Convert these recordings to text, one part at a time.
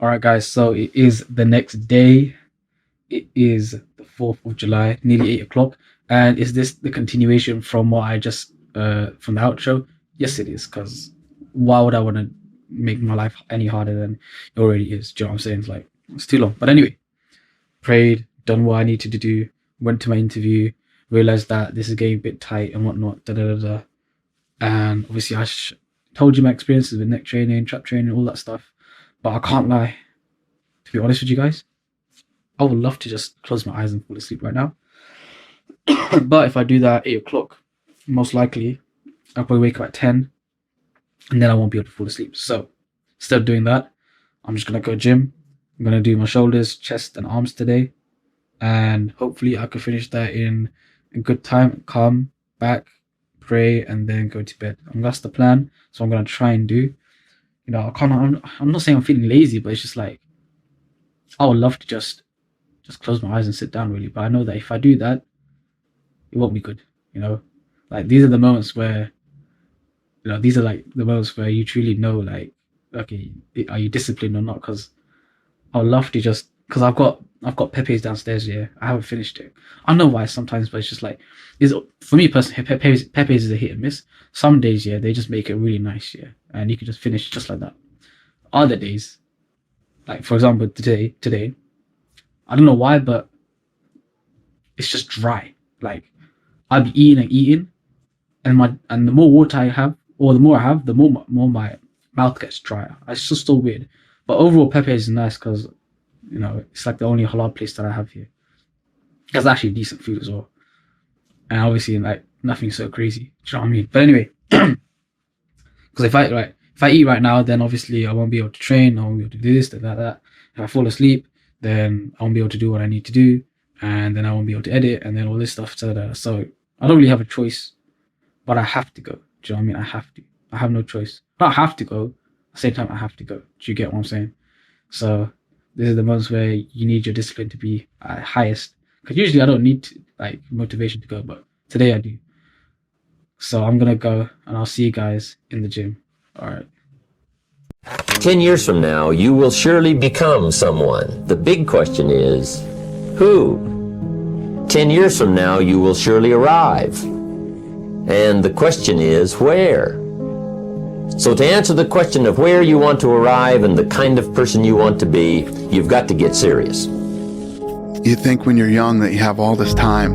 All right, guys. So it is the next day. It is the 4th of July, nearly 8 o'clock. And is this the continuation from what I just from the outro? Yes, it is. Because why would I want to make my life any harder than it already is? Do you know what I'm saying? It's like it's too long. But anyway, prayed, done what I needed to do, went to my interview, realized that this is getting a bit tight and whatnot. Da da da da. And obviously, told you my experiences with neck training, trap training, all that stuff. But I can't lie. To be honest with you guys, I would love to just close my eyes and fall asleep right now. But if I do that at 8 o'clock, most likely I'll probably wake up at 10 and then I won't be able to fall asleep. So instead of doing that, I'm just going to go gym. I'm going to do my shoulders, chest and arms today. And hopefully I can finish that in a good time, come back, pray, and then go to bed. And that's the plan. So I'm going to try and do. You know, I'm not saying I'm feeling lazy, but it's just like, I would love to just close my eyes and sit down really. But I know that if I do that, it won't be good, you know? Like, these are the moments where, you know, these are like the moments where you truly know, like, okay, are you disciplined or not? Because I would love to just, because I've got Pepe's downstairs, yeah. I haven't finished it. I know why sometimes, but it's just like, for me personally, Pepe's is a hit and miss. Some days, yeah, they just make it really nice, yeah. And you can just finish just like that. Other days, like for example, today, I don't know why, but it's just dry. Like, I'll be eating, and the more water I have, or the more I have, the more my mouth gets drier. It's just so weird. But overall, Pepe's is nice because, you know, it's like the only halal place that I have here. It's actually decent food as well, and obviously like nothing so crazy. Do you know what I mean? But anyway, because if I eat right now, then obviously I won't be able to train. I won't be able to do this, that. If I fall asleep, then I won't be able to do what I need to do, and then I won't be able to edit, and then all this stuff. So I don't really have a choice, but I have to go. Do you know what I mean? I have to. I have no choice. Not have to go. At the same time, I have to go. Do you get what I'm saying? So this is the moments where you need your discipline to be at highest. Because usually I don't need like motivation to go, but today I do. So I'm gonna go, and I'll see you guys in the gym. All right. 10 years from now, you will surely become someone. The big question is, who? 10 years from now, you will surely arrive. And the question is, where? So to answer the question of where you want to arrive and the kind of person you want to be, you've got to get serious. You think when you're young that you have all this time.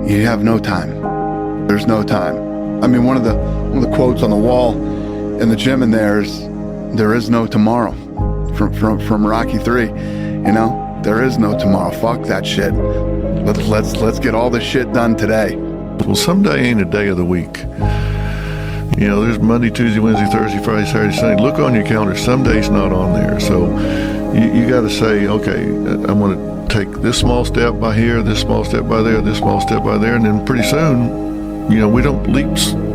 You have no time. There's no time. I mean, one of the quotes on the wall in the gym in there is no tomorrow from Rocky 3. You know, there is no tomorrow. Fuck that shit. Let's get all this shit done today. Well, someday ain't a day of the week. You know, there's Monday, Tuesday, Wednesday, Thursday, Friday, Saturday, Sunday. Look on your calendar. Some days not on there. So you got to say, okay, I'm going to take this small step by here, this small step by there, this small step by there, and then pretty soon, you know, we don't leap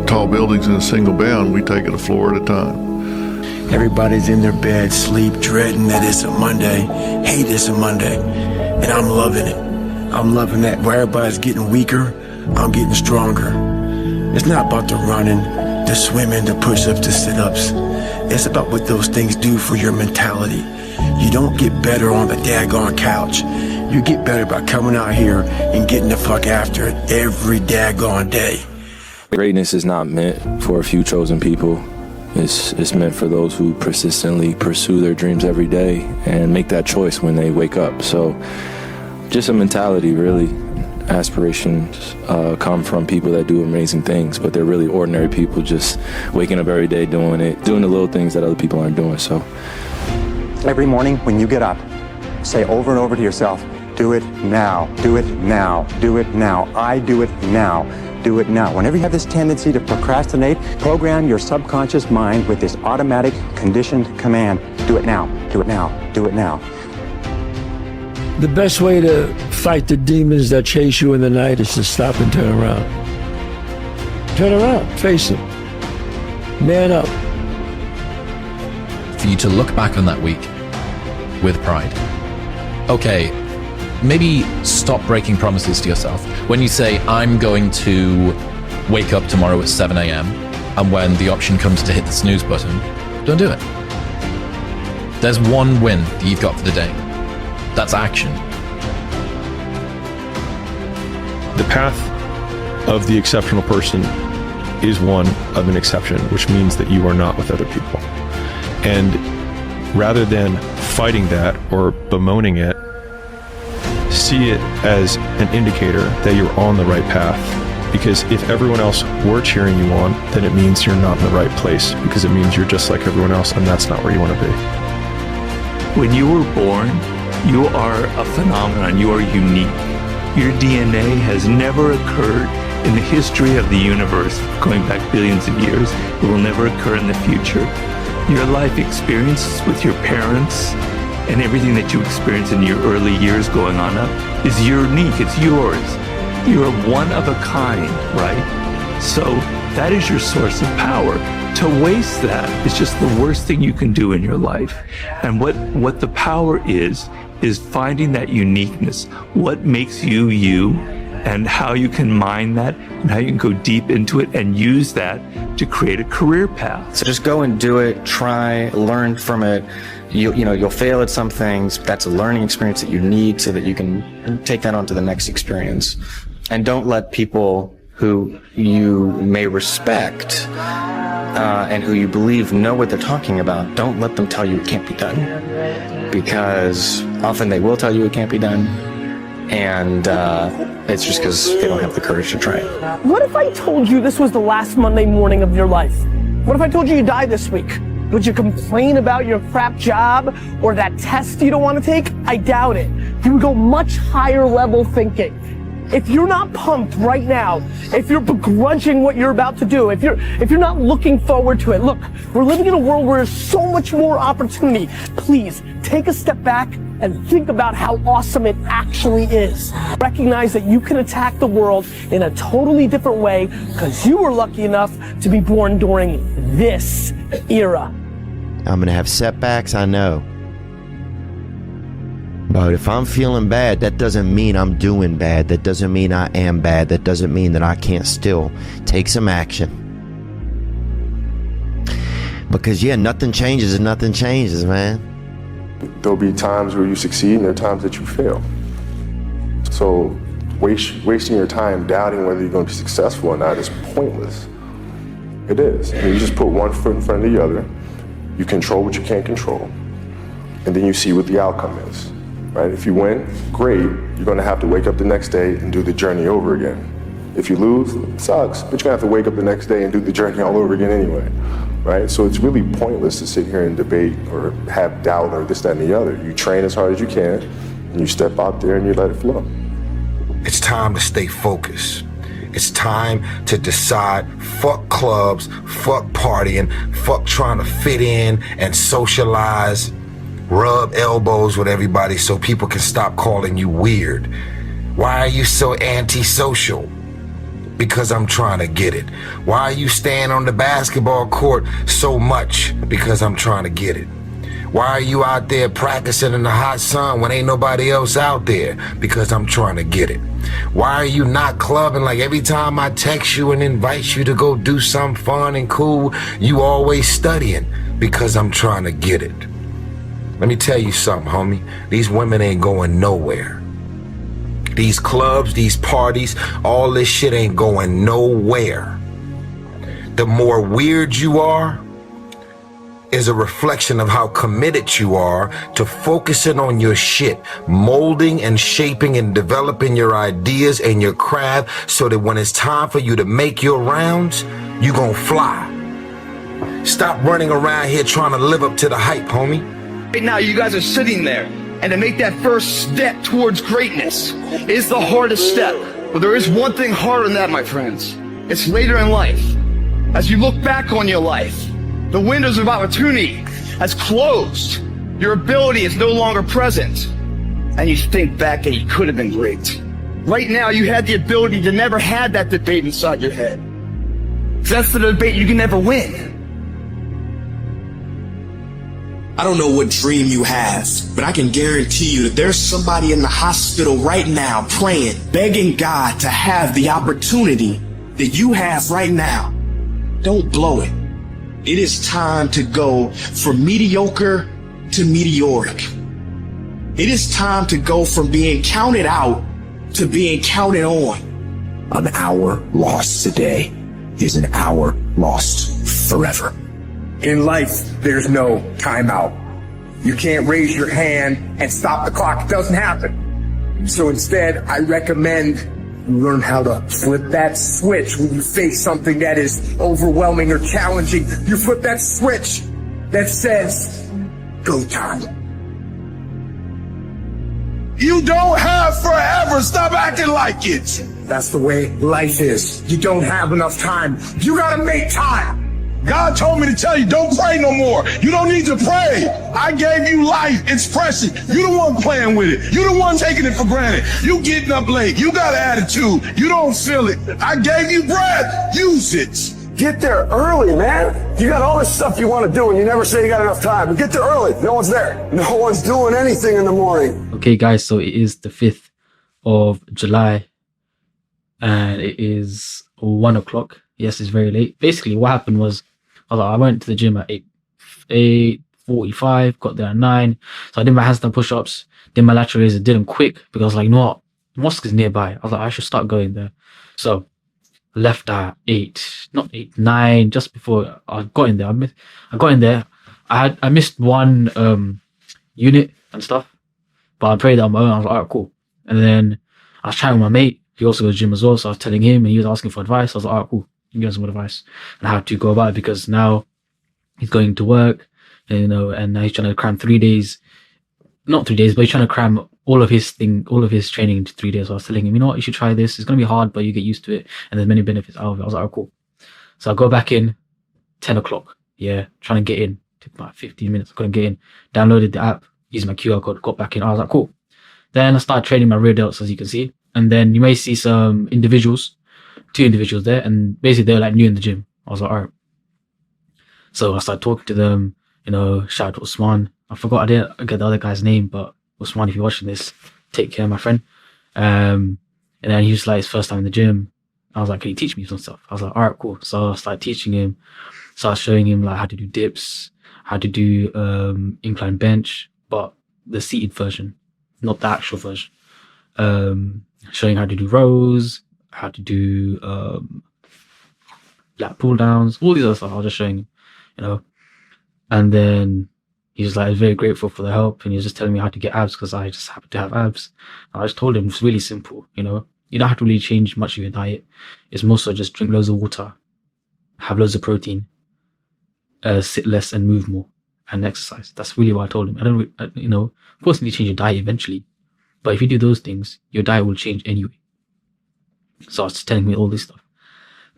tall buildings in a single bound. We take it a floor at a time. Everybody's in their bed, sleep, dreading that it's a Monday, hate it's a Monday, and I'm loving it. I'm loving that. Where everybody's getting weaker, I'm getting stronger. It's not about the running, the swimming, the push-ups, the sit-ups. It's about what those things do for your mentality. You don't get better on the daggone couch. You get better by coming out here and getting the fuck after it every daggone day. Greatness is not meant for a few chosen people. It's meant for those who persistently pursue their dreams every day and make that choice when they wake up. So just a mentality, really. Aspirations come from people that do amazing things, but they're really ordinary people just waking up every day doing the little things that other people aren't doing. So every morning when you get up, say over and over to yourself, do it now, do it now, do it now, I do it now, do it now. Whenever you have this tendency to procrastinate, program your subconscious mind with this automatic conditioned command, do it now, do it now, do it now. The best way to fight the demons that chase you in the night is to stop and turn around. Turn around, face them. Man up. For you to look back on that week with pride. Okay, maybe stop breaking promises to yourself. When you say, I'm going to wake up tomorrow at 7 a.m., and when the option comes to hit the snooze button, don't do it. There's one win that you've got for the day. That's action. The path of the exceptional person is one of an exception, which means that you are not with other people. And rather than fighting that or bemoaning it, see it as an indicator that you're on the right path. Because if everyone else were cheering you on, then it means you're not in the right place, because it means you're just like everyone else, and that's not where you want to be. When you were born, you are a phenomenon. You are unique. Your DNA has never occurred in the history of the universe, going back billions of years. It will never occur in the future. Your life experiences with your parents and everything that you experience in your early years going on up is unique. It's yours. You're one of a kind, right? So that is your source of power. To waste that is just the worst thing you can do in your life. And what the power is finding that uniqueness. What makes you you, and how you can mine that, and how you can go deep into it and use that to create a career path. So just go and do it, try, learn from it. You'll fail at some things. That's a learning experience that you need so that you can take that on to the next experience. And don't let people who you may respect and who you believe know what they're talking about, don't let them tell you it can't be done. Because often they will tell you it can't be done. And it's just because they don't have the courage to try it. What if I told you this was the last Monday morning of your life? What if I told you you died this week? Would you complain about your crap job or that test you don't want to take? I doubt it. You would go much higher level thinking. If you're not pumped right now, if you're begrudging what you're about to do, if you're not looking forward to it, look, we're living in a world where there's so much more opportunity. Please take a step back and think about how awesome it actually is. Recognize that you can attack the world in a totally different way because you were lucky enough to be born during this era. I'm gonna have setbacks, I know. But if I'm feeling bad, that doesn't mean I'm doing bad. That doesn't mean I am bad. That doesn't mean that I can't still take some action. Because yeah, nothing changes and nothing changes, man. There'll be times where you succeed and there are times that you fail. So wasting your time doubting whether you're going to be successful or not is pointless. It is. I mean, you just put one foot in front of the other, you control what you can't control, and then you see what the outcome is. Right? If you win, great. You're going to have to wake up the next day and do the journey over again. If you lose, it sucks, but you're going to have to wake up the next day and do the journey all over again anyway. Right? So it's really pointless to sit here and debate or have doubt or this, that, and the other. You train as hard as you can, and you step out there and you let it flow. It's time to stay focused. It's time to decide, fuck clubs, fuck partying, fuck trying to fit in and socialize. Rub elbows with everybody so people can stop calling you weird. Why are you so antisocial? Because I'm trying to get it. Why are you staying on the basketball court so much? Because I'm trying to get it. Why are you out there practicing in the hot sun when ain't nobody else out there? Because I'm trying to get it. Why are you not clubbing like every time I text you and invite you to go do something fun and cool, you always studying? Because I'm trying to get it. Let me tell you something, homie. These women ain't going nowhere. These clubs, these parties, all this shit ain't going nowhere. The more weird you are is a reflection of how committed you are to focusing on your shit, molding and shaping and developing your ideas and your craft so that when it's time for you to make your rounds, you gon' fly. Stop running around here trying to live up to the hype, homie. Right now, you guys are sitting there, and to make that first step towards greatness is the hardest step. But there is one thing harder than that, my friends. It's later in life. As you look back on your life, the windows of opportunity has closed. Your ability is no longer present. And you think back and you could have been great. Right now, you had the ability to never have that debate inside your head. That's the debate you can never win. I don't know what dream you have, but I can guarantee you that there's somebody in the hospital right now praying, begging God to have the opportunity that you have right now. Don't blow it. It is time to go from mediocre to meteoric. It is time to go from being counted out to being counted on. An hour lost today is an hour lost forever. In life, there's no timeout. You can't raise your hand and stop the clock. It doesn't happen. So instead, I recommend you learn how to flip that switch when you face something that is overwhelming or challenging. You flip that switch that says, go time. You don't have forever. Stop acting like it. That's the way life is. You don't have enough time. You gotta make time. God told me to tell you, don't pray no more. You don't need to pray. I gave you life. It's precious. You the one playing with it. You the one taking it for granted. You getting up late. You got an attitude. You don't feel it. I gave you breath. Use it. Get there early, man. You got all this stuff you want to do and you never say you got enough time. But get there early. No one's there. No one's doing anything in the morning. Okay, guys, so it is the 5th of July and it is 1 o'clock. Yes, it's very late. Basically, what happened was I went to the gym at 8:45, got there at 9. So I did my handstand push-ups, did my lateral raises, did them quick because I was like, you know what? The mosque is nearby. I was like, I should start going there. So left at 9, just before I got in there. I got in there. I missed one unit and stuff, but I prayed on my own. I was like, alright, cool. And then I was chatting with my mate. He also goes to the gym as well. So I was telling him and he was asking for advice. I was like, alright, cool. You give some advice on how to go about it because now he's going to work, and now he's trying to cram 3 days, not 3 days, but he's trying to cram all of his training into 3 days. So I was telling him, you know what, you should try this. It's going to be hard, but you get used to it, and there's many benefits out of it. I was like, oh, cool. So I go back in, 10 o'clock. Yeah, trying to get in. Took about 15 minutes. I couldn't get in. Downloaded the app, used my QR code, got back in. I was like, cool. Then I started training my rear delts, as you can see. And then you may see some individuals, 2 individuals there, and basically they were like new in the gym. I was like, alright. So I started talking to them, shout out to Usman. I forgot, I didn't get the other guy's name, but Usman, if you're watching this, take care, my friend. And then he was like, his first time in the gym. I was like, can you teach me some stuff? I was like, alright, cool. So I started teaching him, started showing him like how to do dips, how to do incline bench, but the seated version, not the actual version. Showing how to do rows, how to do like pull downs, all these other stuff. I was just showing him, and then he was like very grateful for the help, and he was just telling me how to get abs because I just happen to have abs. And I just told him it's really simple, you don't have to really change much of your diet. It's more so just drink loads of water, have loads of protein, sit less and move more, and exercise. That's really what I told him. I don't, of course you need to change your diet eventually, but if you do those things, your diet will change anyway. So I was telling me all this stuff.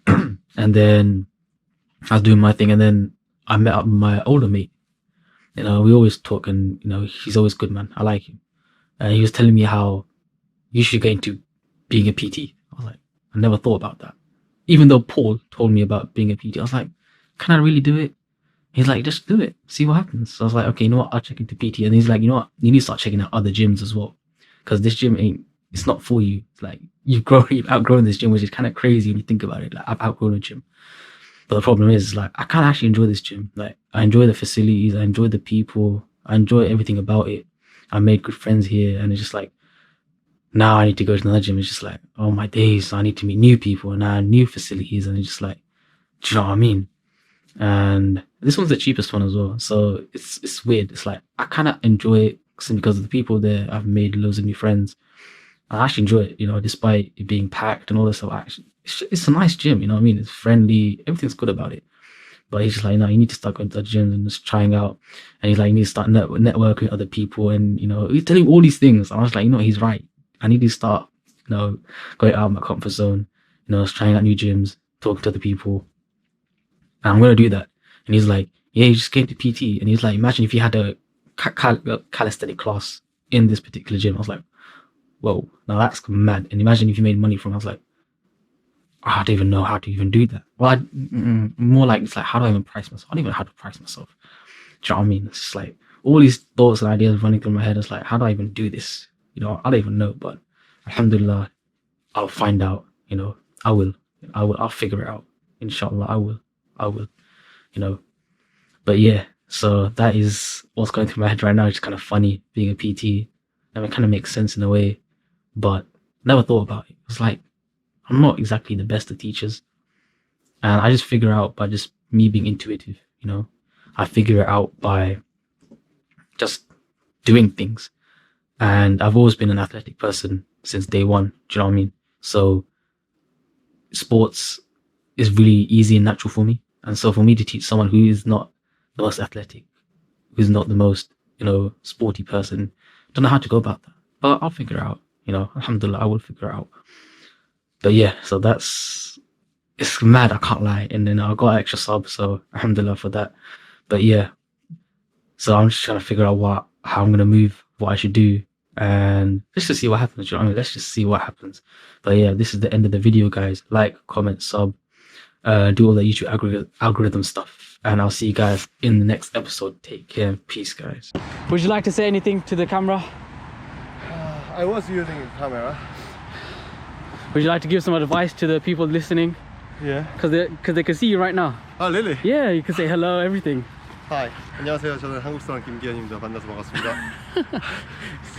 And then I was doing my thing, and then I met up with my older mate. We always talk, and he's always good, man. I like him. And he was telling me how you should get into being a PT. I was like, I never thought about that. Even though Paul told me about being a PT, I was like, can I really do it? He's like, just do it, see what happens. So I was like, okay, you know what, I'll check into PT. And he's like, you know what, you need to start checking out other gyms as well, because this gym it's not for you. It's like you've outgrown this gym, which is kind of crazy when you think about it. Like, I've outgrown a gym, but the problem is, like, I can't actually enjoy this gym. Like, I enjoy the facilities, I enjoy the people, I enjoy everything about it. I made good friends here, and it's just like, now I need to go to another gym. It's just like, oh my days, I need to meet new people and now new facilities, and it's just like, do you know what I mean? And this one's the cheapest one as well, so it's weird. It's like I kind of enjoy it because of the people there. I've made loads of new friends. I actually enjoy it, despite it being packed and all this stuff. Actually, it's a nice gym, you know what I mean? It's friendly, everything's good about it. But he's just like, no, you need to start going to the gyms and just trying out. And he's like, you need to start networking with other people, and he's telling me all these things. And I was like, he's right. I need to start, going out of my comfort zone, trying out new gyms, talking to other people. And I'm gonna do that. And he's like, yeah, you just came to PT. And he's like, imagine if you had a calisthenic class in this particular gym. I was like, whoa, now that's mad. And imagine if you made money from it. I was like, I don't even know how to even do that. Well, more like, it's like, how do I even price myself? I don't even know how to price myself. Do you know what I mean? It's just like all these thoughts and ideas running through my head. It's like, how do I even do this? I don't even know. But alhamdulillah, I'll find out. I will. I'll figure it out. Inshallah, I will. But yeah, So that is what's going through my head right now. It's kind of funny being a PT. And it kind of makes sense in a way, but never thought about it. It's like, I'm not exactly the best of teachers. And I just figure out by just me being intuitive, you know. I figure it out by just doing things. And I've always been an athletic person since day one. Do you know what I mean? So sports is really easy and natural for me. And so for me to teach someone who is not the most athletic, who's not the most, you know, sporty person, don't know how to go about that. But I'll figure it out. You know, alhamdulillah, I will figure it out. But yeah, so it's mad, I can't lie. And then I got an extra sub, so alhamdulillah for that. But yeah, so I'm just trying to figure out how I'm going to move, what I should do. And let's just see what happens. You know what I mean? Let's just see what happens. But yeah, this is the end of the video, guys. Like, comment, sub, do all the YouTube algorithm stuff. And I'll see you guys in the next episode. Take care. Peace, guys. Would you like to say anything to the camera? I was using the camera. Would you like to give some advice to the people listening? Yeah. Because they can see you right now. Oh, really? Yeah, you can say hello, everything. Hi. 안녕하세요. 저는 한국 사람 김기현입니다. 만나서 반갑습니다.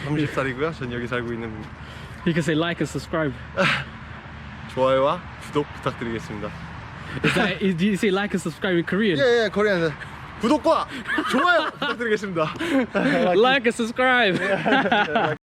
30살이고요. 전 여기 살고 있는. You can say like and subscribe. 좋아요와 구독 부탁드리겠습니다. Do you say like and subscribe in Korean? 예, Korean. 구독과 좋아요 부탁드리겠습니다. Like and subscribe.